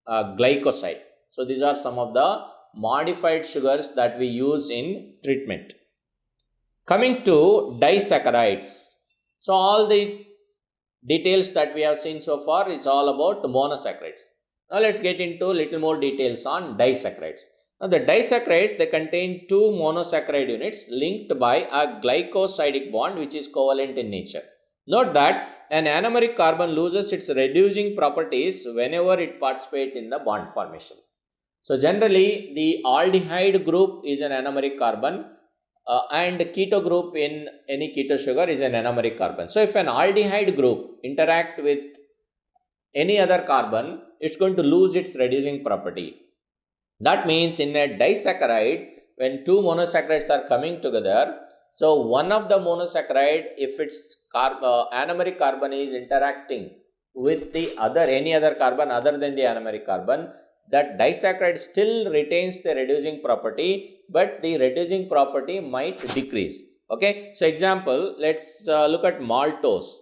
a glycoside. So these are some of the modified sugars that we use in treatment. Coming to disaccharides. So all the details that we have seen so far is all about monosaccharides. Now let's get into little more details on disaccharides. Now the disaccharides, they contain two monosaccharide units linked by a glycosidic bond which is covalent in nature. Note that an anomeric carbon loses its reducing properties whenever it participates in the bond formation. So generally the aldehyde group is an anomeric carbon and keto group in any keto sugar is an anomeric carbon. So if an aldehyde group interact with any other carbon, it's going to lose its reducing property. That means in a disaccharide, when two monosaccharides are coming together, so one of the monosaccharide, if its anomeric carbon is interacting with the any other carbon other than the anomeric carbon, that disaccharide still retains the reducing property, but the reducing property might decrease. Okay, so example, let's look at maltose.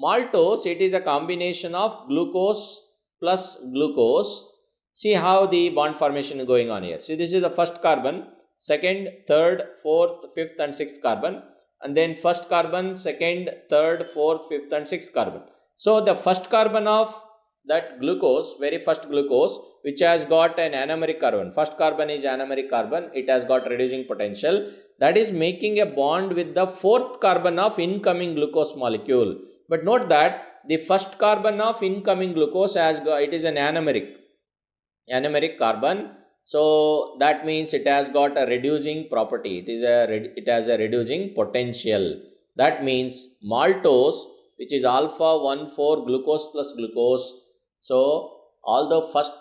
Maltose, it is a combination of glucose plus glucose. See how the bond formation is going on here. See, this is the first carbon, second, third, fourth, fifth and sixth carbon, and then first carbon, second, third, fourth, fifth and sixth carbon. So the first carbon of that glucose, very first glucose, which has got an anomeric carbon, first carbon is anomeric carbon, it has got reducing potential, that is making a bond with the fourth carbon of incoming glucose molecule. But note that the first carbon of incoming glucose has got, it is an anomeric carbon. So that means it has got a reducing property. It has a reducing potential. That means maltose, which is alpha 1,4 glucose plus glucose. So although first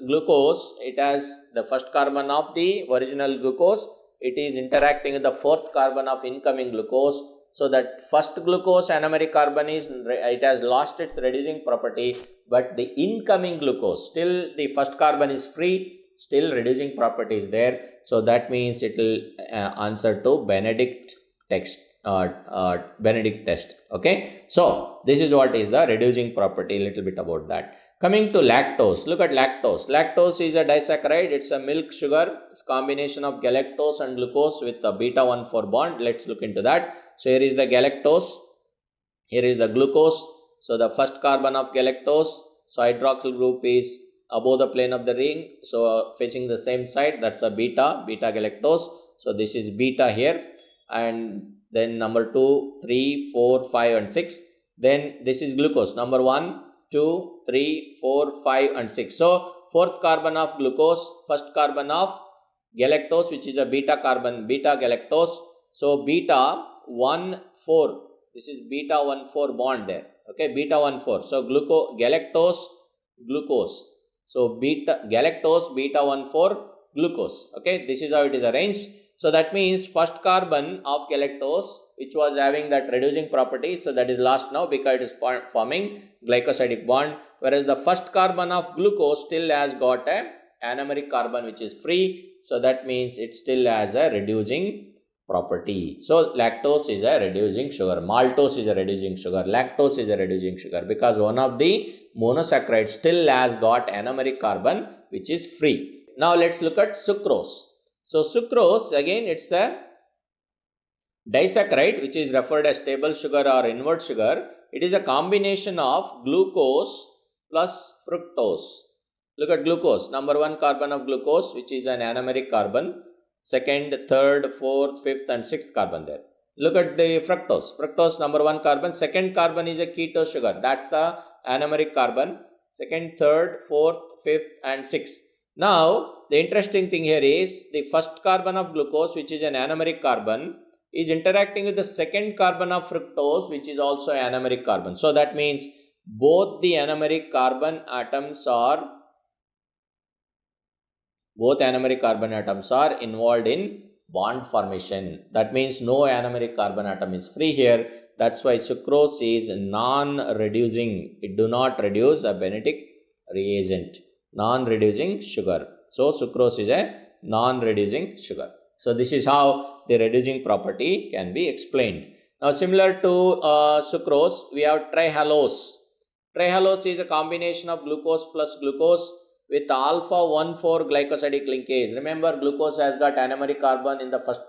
glucose, it has the first carbon of the original glucose, it is interacting with the fourth carbon of incoming glucose. So that first glucose anomeric carbon it has lost its reducing property, but the incoming glucose, still the first carbon is free, still reducing property is there. So that means it will answer to Benedict test. Okay, so this is what is the reducing property, a little bit about that. Coming to lactose, look at lactose. Lactose is a disaccharide, it's a milk sugar, it's a combination of galactose and glucose with a beta 1,4 bond. Let's look into that. So here is the galactose, here is the glucose. So the first carbon of galactose, so hydroxyl group is above the plane of the ring, so facing the same side, that's a beta galactose. So this is beta here, and then number 2, 3, 4, 5 and 6. Then this is glucose, number 1, 2, 3, 4, 5 and 6. So fourth carbon of glucose, first carbon of galactose, which is a beta carbon, beta galactose. So beta 1,4, this is beta 1,4 bond there. Okay, beta 1,4. So galactose, glucose. So galactose, beta 1,4, glucose. Okay, this is how it is arranged. So that means first carbon of galactose, which was having that reducing property, so that is lost now because it is forming glycosidic bond, whereas the first carbon of glucose still has got a anomeric carbon which is free, so that means it still has a reducing property. So lactose is a reducing sugar, maltose is a reducing sugar, lactose is a reducing sugar, because one of the monosaccharides still has got anomeric carbon which is free. Now let's look at sucrose. So sucrose, again, it's a disaccharide which is referred as stable sugar or invert sugar. It is a combination of glucose plus fructose. Look at glucose, number 1 carbon of glucose, which is an anomeric carbon, second, third, fourth, fifth and sixth carbon there. Look at the fructose. Fructose, number 1 carbon, second carbon is a keto sugar, that's the anomeric carbon, second, third, fourth, fifth and sixth. Now the interesting thing here is the first carbon of glucose, which is an anomeric carbon, is interacting with the second carbon of fructose, which is also anomeric carbon. So that means both the anomeric carbon atoms are involved in bond formation. That means no anomeric carbon atom is free here. That's why sucrose is non-reducing. It do not reduce a Benedict reagent, non-reducing sugar. So sucrose is a non-reducing sugar. So this is how the reducing property can be explained. Now similar to sucrose, we have trihalose. Trihalose is a combination of glucose plus glucose with alpha 1,4 glycosidic linkage. Remember, glucose has got anomeric carbon in the first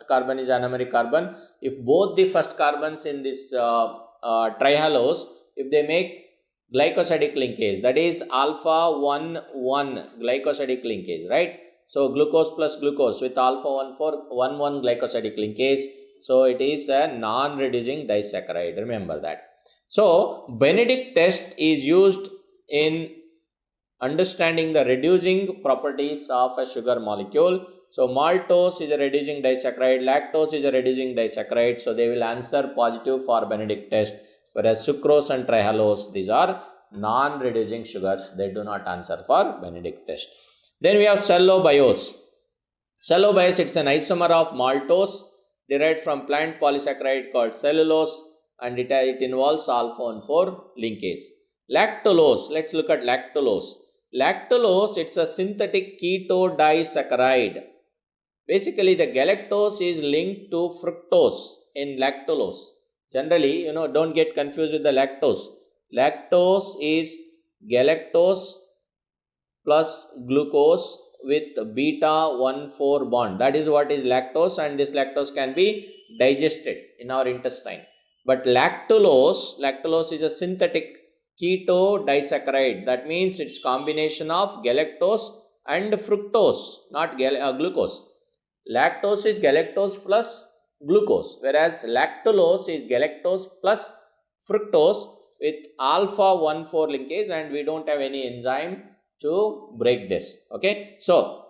carbon is anomeric carbon. If both the first carbons in this trihalose, if they make glycosidic linkage, that is alpha 1,1 glycosidic linkage, right? So glucose plus glucose with alpha 1,4 glycosidic linkage. So it is a non-reducing disaccharide. Remember that. So Benedict test is used in understanding the reducing properties of a sugar molecule. So maltose is a reducing disaccharide, lactose is a reducing disaccharide. So they will answer positive for Benedict test. Whereas sucrose and trihalose, these are non-reducing sugars. They do not answer for Benedict test. Then we have cellobiose. Cellobiose, it's an isomer of maltose derived from plant polysaccharide called cellulose, and it involves alpha 1,4 linkage. Lactulose, let's look at lactulose. Lactulose, it's a synthetic keto disaccharide. Basically, the galactose is linked to fructose in lactulose. Generally, don't get confused with the lactose. Lactose is galactose plus glucose with beta 1,4 bond. That is what is lactose, and this lactose can be digested in our intestine. But lactulose is a synthetic keto disaccharide. That means it's combination of galactose and fructose, not glucose. Lactose is galactose plus glucose, whereas lactulose is galactose plus fructose with alpha 1,4 linkage, and we don't have any enzyme to break this. Okay, so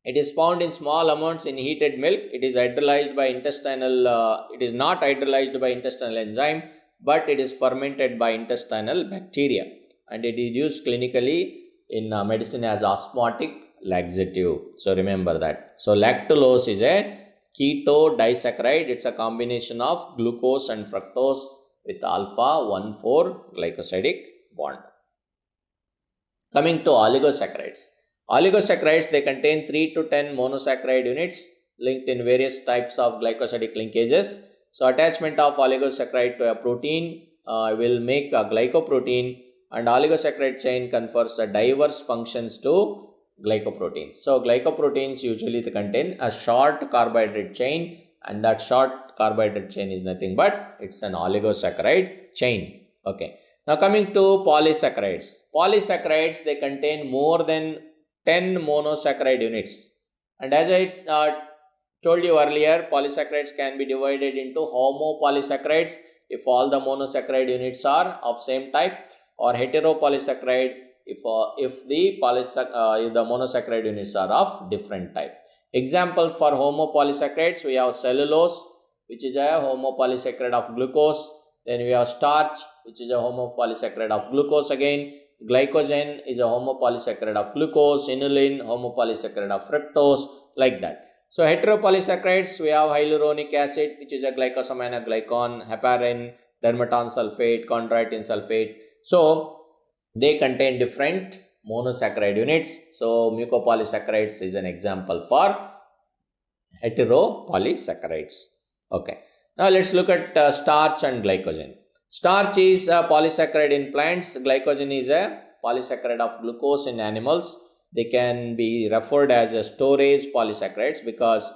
it is found in small amounts in heated milk. It is hydrolyzed by intestinal, it is not hydrolyzed by intestinal enzyme, but it is fermented by intestinal bacteria, and it is used clinically in medicine as osmotic laxative. So remember that. So lactulose is a keto disaccharide. It's a combination of glucose and fructose with alpha 1,4 glycosidic bond. Coming to oligosaccharides. Oligosaccharides, they contain 3 to 10 monosaccharide units linked in various types of glycosidic linkages. So attachment of oligosaccharide to a protein will make a glycoprotein, and oligosaccharide chain confers a diverse functions to glycoproteins. So glycoproteins usually they contain a short carbohydrate chain, and that short carbohydrate chain is nothing but it's an oligosaccharide chain. Okay. Now coming to polysaccharides. Polysaccharides, they contain more than 10 monosaccharide units, and as I told you earlier, polysaccharides can be divided into homopolysaccharides if all the monosaccharide units are of same type, or heteropolysaccharide if the monosaccharide units are of different type. Example for homopolysaccharides, we have cellulose, which is a homopolysaccharide of glucose. Then we have starch, which is a homopolysaccharide of glucose again. Glycogen is a homopolysaccharide of glucose. Inulin, homopolysaccharide of fructose, like that. So heteropolysaccharides, we have hyaluronic acid, which is a glycosaminoglycan, heparin, dermaton sulfate, chondroitin sulfate. So they contain different monosaccharide units. So mucopolysaccharides is an example for Heteropolysaccharides. Okay. Now let's look at starch and glycogen. Starch is a polysaccharide in plants. Glycogen is a polysaccharide of glucose in animals. They can be referred as a storage polysaccharides because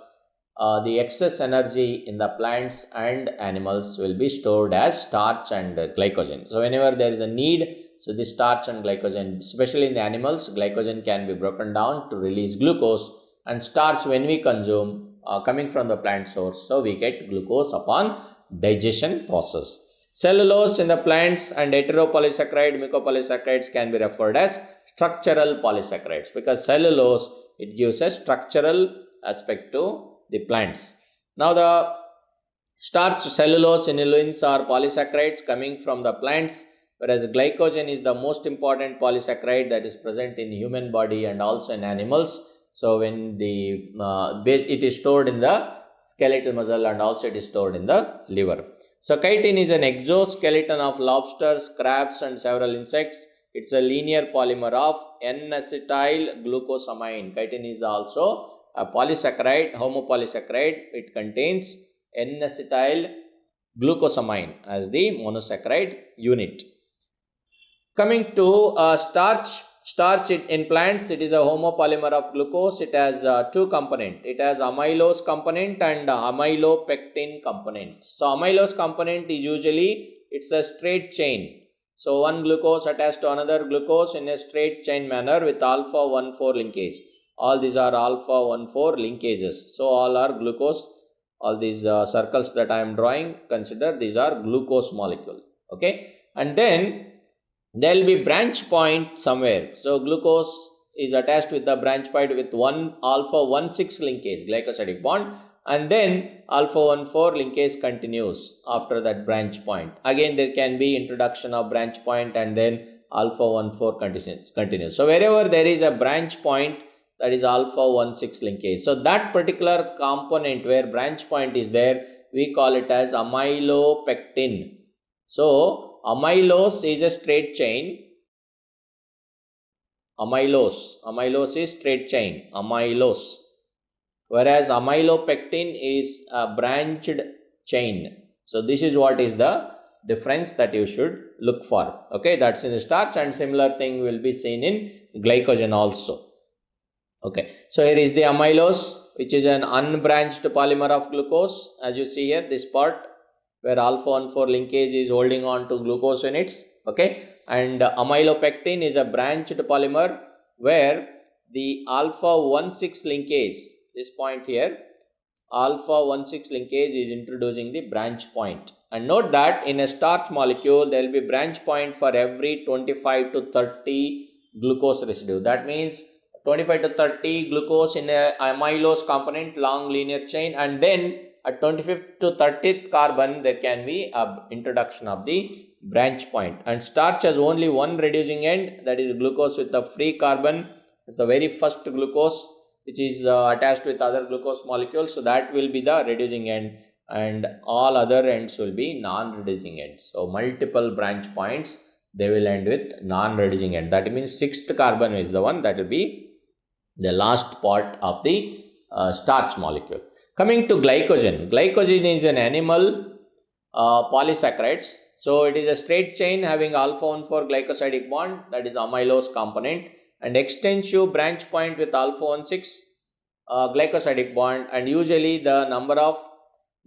the excess energy in the plants and animals will be stored as starch and glycogen. So whenever there is a need, so the starch and glycogen, especially in the animals, glycogen can be broken down to release glucose, and starch when we consume coming from the plant source, so we get glucose upon digestion process. Cellulose in the plants and heteropolysaccharide mucopolysaccharides can be referred as structural polysaccharides because cellulose, it gives a structural aspect to the plants. Now the starch, cellulose, inulins are polysaccharides coming from the plants, whereas glycogen is the most important polysaccharide that is present in human body and also in animals. So when it is stored in the skeletal muscle and also it is stored in the liver. So chitin is an exoskeleton of lobsters, crabs and several insects. It's a linear polymer of N-acetyl glucosamine. Chitin is also a polysaccharide, homopolysaccharide. It contains N-acetyl glucosamine as the monosaccharide unit. Coming to starch in plants, it is a homopolymer of glucose. It has two components. It has amylose component and amylopectin component. So amylose component is usually, it's a straight chain. So one glucose attached to another glucose in a straight chain manner with alpha 1,4 linkage. All these are alpha 1,4 linkages. So all are glucose. All these circles that I am drawing, consider these are glucose molecule. Okay, and then there will be branch point somewhere. So glucose is attached with the branch point with one alpha 1,6 linkage glycosidic bond, and then alpha 1,4 linkage continues after that branch point. Again there can be introduction of branch point and then alpha 1,4 continues. So wherever there is a branch point, that is alpha 1,6 linkage. So that particular component where branch point is there, we call it as amylopectin. So amylose is a straight chain. Amylose is straight chain. Amylose. Whereas amylopectin is a branched chain. So this is what is the difference that you should look for. Okay, that's in the starch, and similar thing will be seen in glycogen also. Okay, so here is the amylose, which is an unbranched polymer of glucose. As you see here, this part where alpha 1,4 linkage is holding on to glucose units. Okay, and amylopectin is a branched polymer where the alpha 1,6 linkage, this point here, alpha 1,6 linkage is introducing the branch point. And note that in a starch molecule, there will be branch point for every 25 to 30 glucose residue. That means 25 to 30 glucose in a amylose component, long linear chain, and then at 25th to 30th carbon, there can be an introduction of the branch point. And starch has only one reducing end, that is glucose with the free carbon, the very first glucose which is attached with other glucose molecules. So that will be the reducing end, and all other ends will be non-reducing ends. So multiple branch points, they will end with non-reducing end. That means 6th carbon is the one that will be the last part of the starch molecule. Coming to glycogen. Glycogen is an animal polysaccharides. So it is a straight chain having alpha 1,4 glycosidic bond, that is amylose component, and extensive branch point with alpha 1,6 glycosidic bond, and usually the number of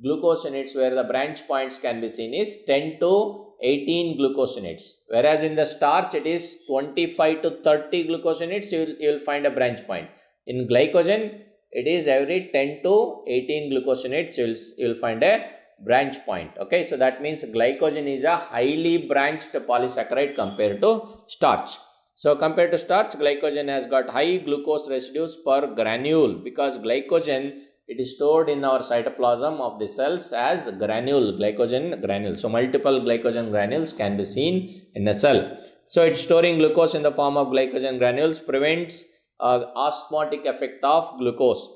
glucose units where the branch points can be seen is 10 to 18 glucose units, whereas in the starch it is 25 to 30 glucose units you will find a branch point. In glycogen it is every 10 to 18 glucose units you will find a branch point. Okay, so that means glycogen is a highly branched polysaccharide compared to starch. So compared to starch, glycogen has got high glucose residues per granule, because glycogen, it is stored in our cytoplasm of the cells as glycogen granule. So multiple glycogen granules can be seen in a cell. So it's storing glucose in the form of glycogen granules, prevents osmotic effect of glucose,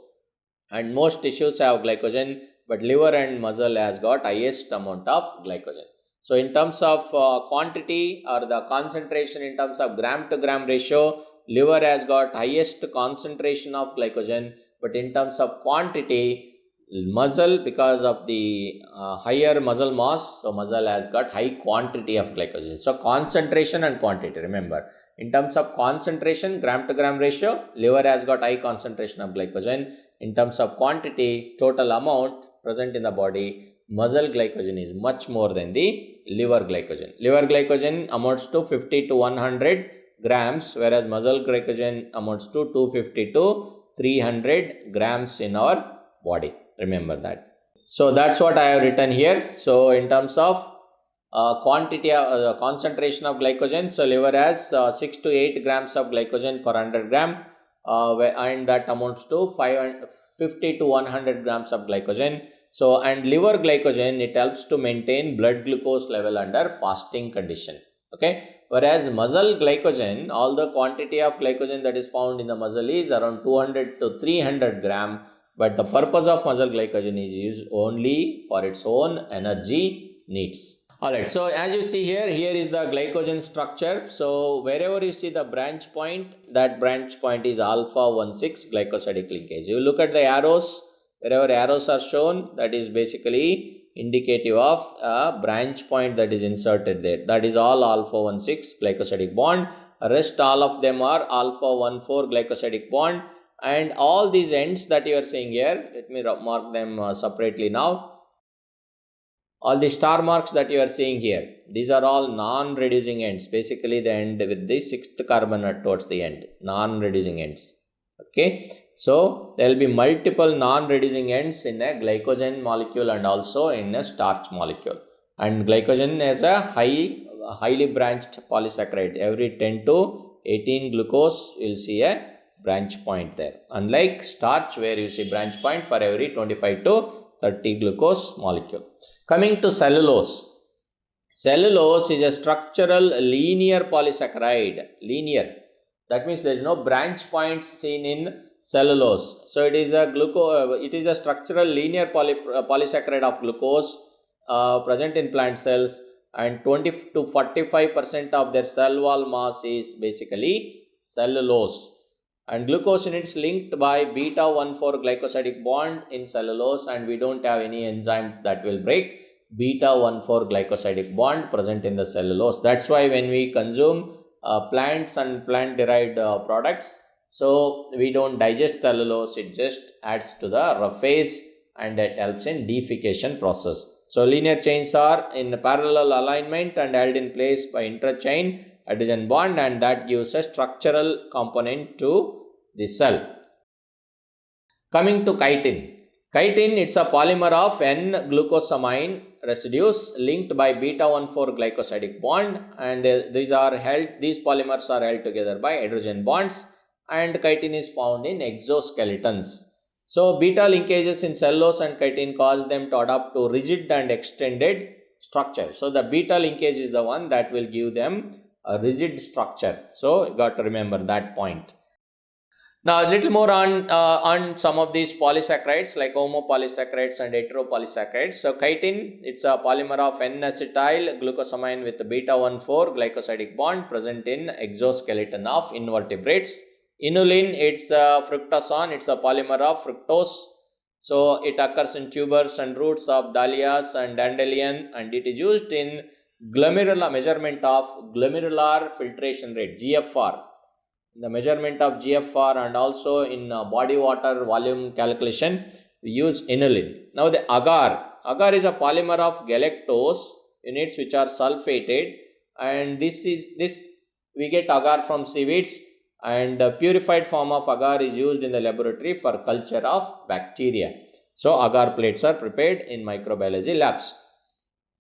and most tissues have glycogen, but liver and muscle has got highest amount of glycogen. So in terms of quantity or the concentration in terms of gram to gram ratio, liver has got highest concentration of glycogen, but in terms of quantity, muscle because of the higher muscle mass. So muscle has got high quantity of glycogen. So concentration and quantity, remember, in terms of concentration, gram to gram ratio, liver has got high concentration of glycogen. In terms of quantity, total amount present in the body, muscle glycogen is much more than the liver glycogen. Liver glycogen amounts to 50 to 100 grams, whereas muscle glycogen amounts to 250 to 300 grams in our body. Remember that. So that's what I have written here. So in terms of quantity of concentration of glycogen, so liver has 6 to 8 grams of glycogen per 100 gram, and that amounts to 50 to 100 grams of glycogen. So, and liver glycogen, it helps to maintain blood glucose level under fasting condition. Okay, whereas muscle glycogen, all the quantity of glycogen that is found in the muscle is around 200 to 300 gram, but the purpose of muscle glycogen is used only for its own energy needs. Alright, so as you see here, here is the glycogen structure. So wherever you see the branch point, that branch point is alpha 1,6 glycosidic linkage. You look at the arrows, wherever arrows are shown, that is basically indicative of a branch point that is inserted there. That is all alpha 1,6 glycosidic bond. Rest all of them are alpha 1,4 glycosidic bond. And all these ends that you are seeing here, let me mark them separately now. All the star marks that you are seeing here, these are all non-reducing ends. Basically, they end with the 6th carbon towards the end, non-reducing ends. Okay, so there will be multiple non-reducing ends in a glycogen molecule and also in a starch molecule. And glycogen is a highly branched polysaccharide. Every 10 to 18 glucose, you will see a branch point there. Unlike starch, where you see branch point for every 25 to 30 glucose molecule. Coming to cellulose. Cellulose is a structural linear polysaccharide. Linear. That means there is no branch points seen in cellulose. So it is a structural linear polysaccharide of glucose present in plant cells, and 20 to 45% of their cell wall mass is basically cellulose. And glucose units linked by beta 1,4 glycosidic bond in cellulose, and we don't have any enzyme that will break beta 1,4 glycosidic bond present in the cellulose. That's why when we consume plants and plant derived products, so we don't digest cellulose, it just adds to the roughage and it helps in defecation process. So linear chains are in parallel alignment and held in place by interchain adhesion bond, and that gives a structural component to the cell. Coming to chitin. Chitin, it's a polymer of N-glucosamine residues linked by beta 1,4 glycosidic bond, and these polymers are held together by hydrogen bonds, and chitin is found in exoskeletons. So beta linkages in cellulose and chitin cause them to adapt to rigid and extended structure. So the beta linkage is the one that will give them a rigid structure. So you got to remember that point. Now a little more on some of these polysaccharides like homopolysaccharides and heteropolysaccharides. So chitin, it's a polymer of N-acetyl glucosamine with beta 1,4 glycosidic bond present in exoskeleton of invertebrates. Inulin, it's a fructosane, it's a polymer of fructose. So it occurs in tubers and roots of dahlias and dandelion, and it is used in glomerular measurement of glomerular filtration rate, GFR. The measurement of GFR and also in body water volume calculation, we use inulin. Now the agar is a polymer of galactose units which are sulfated, and this we get agar from seaweeds, and the purified form of agar is used in the laboratory for culture of bacteria. So agar plates are prepared in microbiology labs.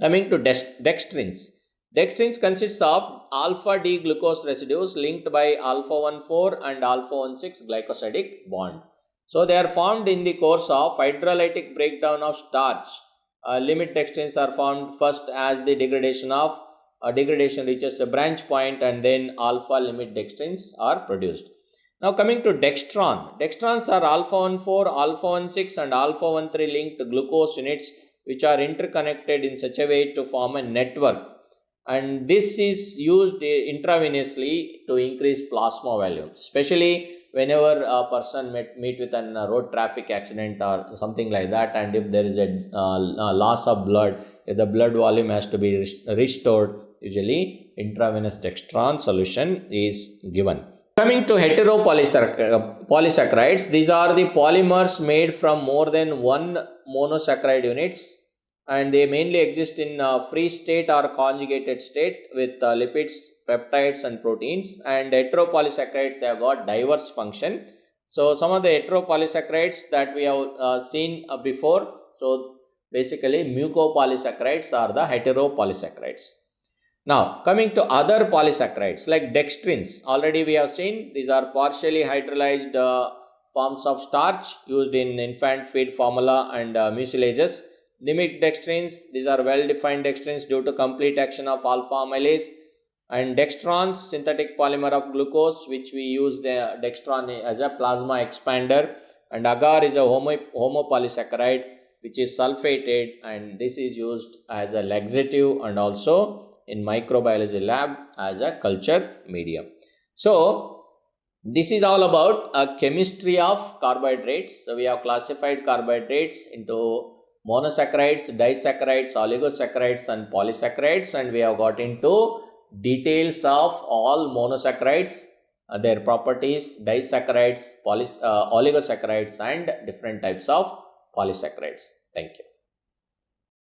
Coming to dextrins. Dextrins consists of alpha D glucose residues linked by alpha 1,4 and alpha 1,6 glycosidic bond. So they are formed in the course of hydrolytic breakdown of starch. Limit dextrins are formed first as the degradation reaches a branch point, and then alpha limit dextrins are produced. Now coming to dextron. Dextrons are alpha 1,4, alpha 1,6 and alpha 1,3 linked glucose units which are interconnected in such a way to form a network. And this is used intravenously to increase plasma volume. Especially whenever a person meet with a road traffic accident or something like that, and if there is a loss of blood, if the blood volume has to be restored, usually intravenous dextran solution is given. Coming to heteropolysaccharides, these are the polymers made from more than one monosaccharide units, and they mainly exist in free state or conjugated state with lipids, peptides and proteins. And heteropolysaccharides, they have got diverse function. So some of the heteropolysaccharides that we have seen before, so basically mucopolysaccharides are the heteropolysaccharides. Now coming to other polysaccharides like dextrins, already we have seen these are partially hydrolyzed forms of starch used in infant feed formula and mucilages. Dimidextrins, these are well defined dextrins due to complete action of alpha amylase. And dextrons, synthetic polymer of glucose, which we use the dextron as a plasma expander. And agar is a homopolysaccharide which is sulfated, and this is used as a laxative and also in microbiology lab as a culture medium. So this is all about a chemistry of carbohydrates. So we have classified carbohydrates into monosaccharides, disaccharides, oligosaccharides and polysaccharides, and we have got into details of all monosaccharides, their properties, disaccharides, oligosaccharides and different types of polysaccharides. Thank you.